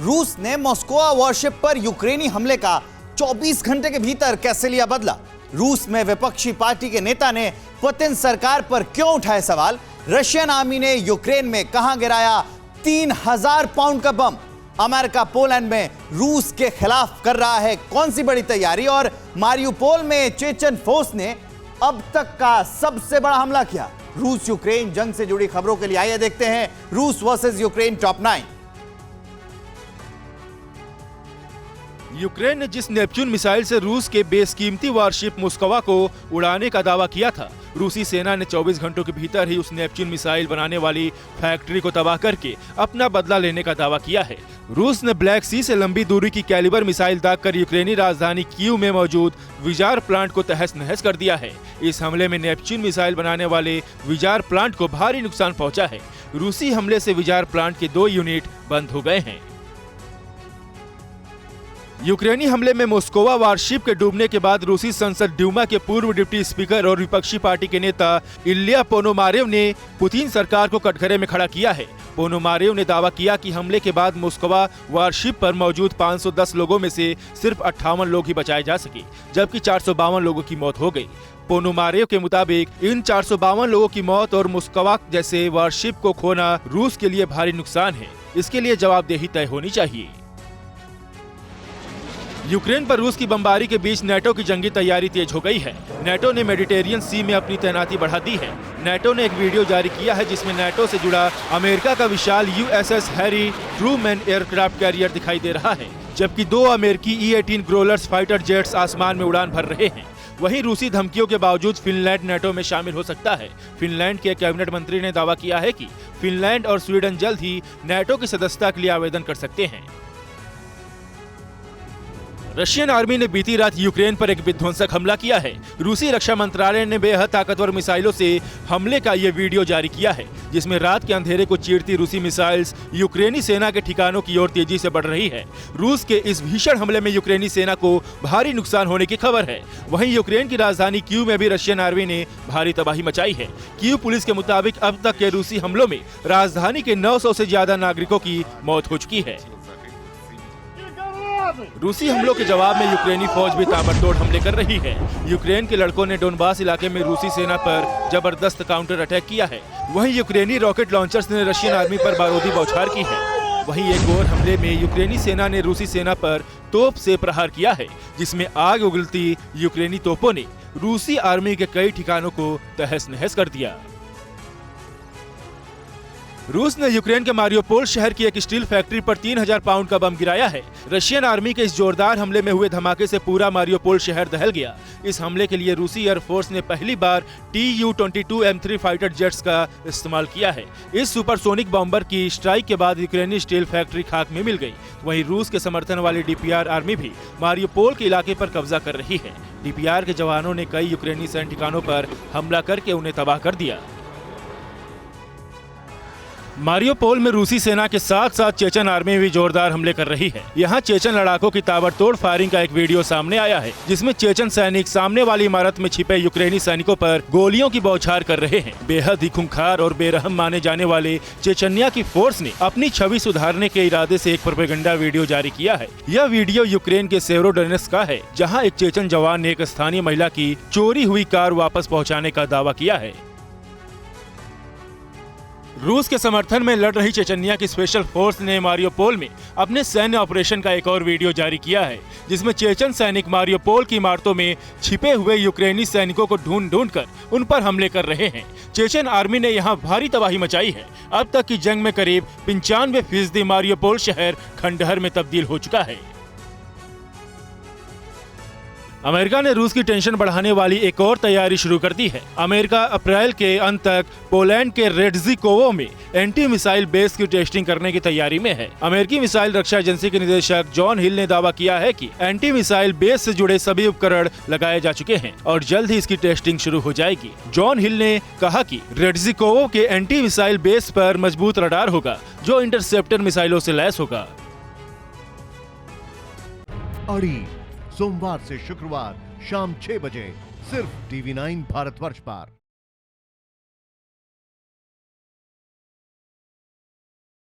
रूस ने Moscow worship पर यूक्रेनी हमले का 24 घंटे के भीतर कैसे लिया बदला? रूस में विपक्षी पार्टी के नेता ने पुतिन सरकार पर क्यों उठाए सवाल? रशियन आर्मी ने यूक्रेन में कहां गिराया 3000 पाउंड का बम? अमेरिका पोलैंड में रूस के खिलाफ कर रहा है कौन सी बड़ी तैयारी? और मारियुपोल में चेचन फोर्स ने अब तक का सबसे बड़ा हमला किया। रूस यूक्रेन जंग से जुड़ी खबरों के लिए आइए देखते हैं रूस वर्सेस यूक्रेन टॉप 9। यूक्रेन ने जिस नेपच्यून मिसाइल से रूस के बेशकीमती वारशिप मोस्कवा को उड़ाने का दावा किया था, रूसी सेना ने 24 घंटों के भीतर ही उस नेपच्यून मिसाइल बनाने वाली फैक्ट्री को तबाह करके अपना बदला लेने का दावा किया है। रूस ने ब्लैक सी से लंबी दूरी की कैलिबर मिसाइल दागकर यूक्रेनी राजधानी कीव में मौजूद विजार प्लांट को तहस नहस कर दिया है। इस हमले में नेपच्यून मिसाइल बनाने वाले विजार प्लांट को भारी नुकसान पहुंचा है। रूसी हमले से विजार प्लांट के 2 यूनिट बंद हो गए हैं। यूक्रेनी हमले में मोस्कोवा वारशिप के डूबने के बाद रूसी संसद ड्यूमा के पूर्व डिप्टी स्पीकर और विपक्षी पार्टी के नेता इल्या पोनोमारेव ने पुतिन सरकार को कटघरे में खड़ा किया है। पोनोमारेव ने दावा किया कि हमले के बाद मोस्कोवा वारशिप पर मौजूद 510 लोगों में से सिर्फ 58 लोग ही बचाए जा सके, जबकि 452 लोगों की मौत हो गई। पोनोमारेव के मुताबिक इन 452 लोगों की मौत और मोस्कवा जैसे वारशिप को खोना रूस के लिए भारी नुकसान है। इसके लिए जवाबदेही तय होनी चाहिए। यूक्रेन पर रूस की बमबारी के बीच नेटो की जंगी तैयारी तेज हो गई है। नेटो ने मेडिटेरियन सी में अपनी तैनाती बढ़ा दी है। नेटो ने एक वीडियो जारी किया है जिसमें नेटो से जुड़ा अमेरिका का विशाल USS Harry Truman aircraft carrier दिखाई दे रहा है, जबकि 2 अमेरिकी E-18 ग्रोलर्स फाइटर जेट्स आसमान में उड़ान भर रहे हैं। वहीं रूसी धमकियों के बावजूद फिनलैंड नेटो में शामिल हो सकता है। फिनलैंड के कैबिनेट मंत्री ने दावा किया है कि फिनलैंड और स्वीडन जल्द ही नेटो की सदस्यता के लिए आवेदन कर सकते हैं। रशियन आर्मी ने बीती रात यूक्रेन पर एक विध्वंसक हमला किया है। रूसी रक्षा मंत्रालय ने बेहद ताकतवर मिसाइलों से हमले का ये वीडियो जारी किया है, जिसमें रात के अंधेरे को चीरती रूसी मिसाइल्स यूक्रेनी सेना के ठिकानों की ओर तेजी से बढ़ रही है। रूस के इस भीषण हमले में यूक्रेनी सेना को भारी नुकसान होने की खबर है। वहीं यूक्रेन की राजधानी कीव में भी रशियन आर्मी ने भारी तबाही मचाई है। कीव पुलिस के मुताबिक अब तक के रूसी हमलों में राजधानी के 900 से ज्यादा नागरिकों की मौत हो चुकी है। रूसी हमलों के जवाब में यूक्रेनी फौज भी ताबड़तोड़ हमले कर रही है। यूक्रेन के लड़कों ने डोनबास इलाके में रूसी सेना पर जबरदस्त काउंटर अटैक किया है। वहीं यूक्रेनी रॉकेट लॉन्चर्स ने रशियन आर्मी पर बारूदी बौछार की है। वहीं एक और हमले में यूक्रेनी सेना ने रूसी सेना पर तोप से प्रहार किया है, जिसमें आग उगलती यूक्रेनी तोपों ने रूसी आर्मी के कई ठिकानों को तहस नहस कर दिया। रूस ने यूक्रेन के मारियुपोल शहर की एक स्टील फैक्ट्री पर 3000 पाउंड का बम गिराया है। रशियन आर्मी के इस जोरदार हमले में हुए धमाके से पूरा मारियुपोल शहर दहल गया। इस हमले के लिए रूसी एयरफोर्स ने पहली बार Tu-22 M3 फाइटर जेट्स का इस्तेमाल किया है। इस सुपरसोनिक बॉम्बर की स्ट्राइक के बाद यूक्रेनी स्टील फैक्ट्री खाक में मिल गई। वहीं रूस के समर्थन वाली DPR आर्मी भी मारियुपोल के इलाके पर कब्जा कर रही है। DPR के जवानों ने कई यूक्रेनी सैन्य ठिकानों पर हमला करके उन्हें तबाह कर दिया। मारियुपोल में रूसी सेना के साथ साथ चेचन आर्मी भी जोरदार हमले कर रही है। यहाँ चेचन लड़ाकों की ताबड़तोड़ फायरिंग का एक वीडियो सामने आया है, जिसमें चेचन सैनिक सामने वाली इमारत में छिपे यूक्रेनी सैनिकों पर गोलियों की बौछार कर रहे हैं। बेहद ही खूंखार और बेरहम माने जाने वाले चेचन्या की फोर्स ने अपनी छवि सुधारने के इरादे से एक प्रोपेगेंडा वीडियो जारी किया है। यह वीडियो यूक्रेन के सेवरोडोनेत्स्क का है, जहाँ एक चेचन जवान ने एक स्थानीय महिला की चोरी हुई कार वापस पहुँचाने का दावा किया है। रूस के समर्थन में लड़ रही चेचन्या की स्पेशल फोर्स ने मारियुपोल में अपने सैन्य ऑपरेशन का एक और वीडियो जारी किया है, जिसमें चेचन सैनिक मारियुपोल की इमारतों में छिपे हुए यूक्रेनी सैनिकों को ढूंढ कर उन पर हमले कर रहे हैं। चेचन आर्मी ने यहां भारी तबाही मचाई है। अब तक की जंग में करीब 95% मारियुपोल शहर खंडहर में तब्दील हो चुका है। अमेरिका ने रूस की टेंशन बढ़ाने वाली एक और तैयारी शुरू कर दी है। अमेरिका अप्रैल के अंत तक पोलैंड के रेड्जिकोवो में एंटी मिसाइल बेस की टेस्टिंग करने की तैयारी में है। अमेरिकी मिसाइल रक्षा एजेंसी के निदेशक जॉन हिल ने दावा किया है कि एंटी मिसाइल बेस से जुड़े सभी उपकरण लगाए जा चुके हैं और जल्द ही इसकी टेस्टिंग शुरू हो जाएगी। जॉन हिल ने कहा कि रेड्जिकोवो के एंटी मिसाइल बेस पर मजबूत रडार होगा, जो इंटरसेप्टर मिसाइलों से लैस होगा। सोमवार से शुक्रवार शाम 6 बजे सिर्फ TV9 भारतवर्ष पर।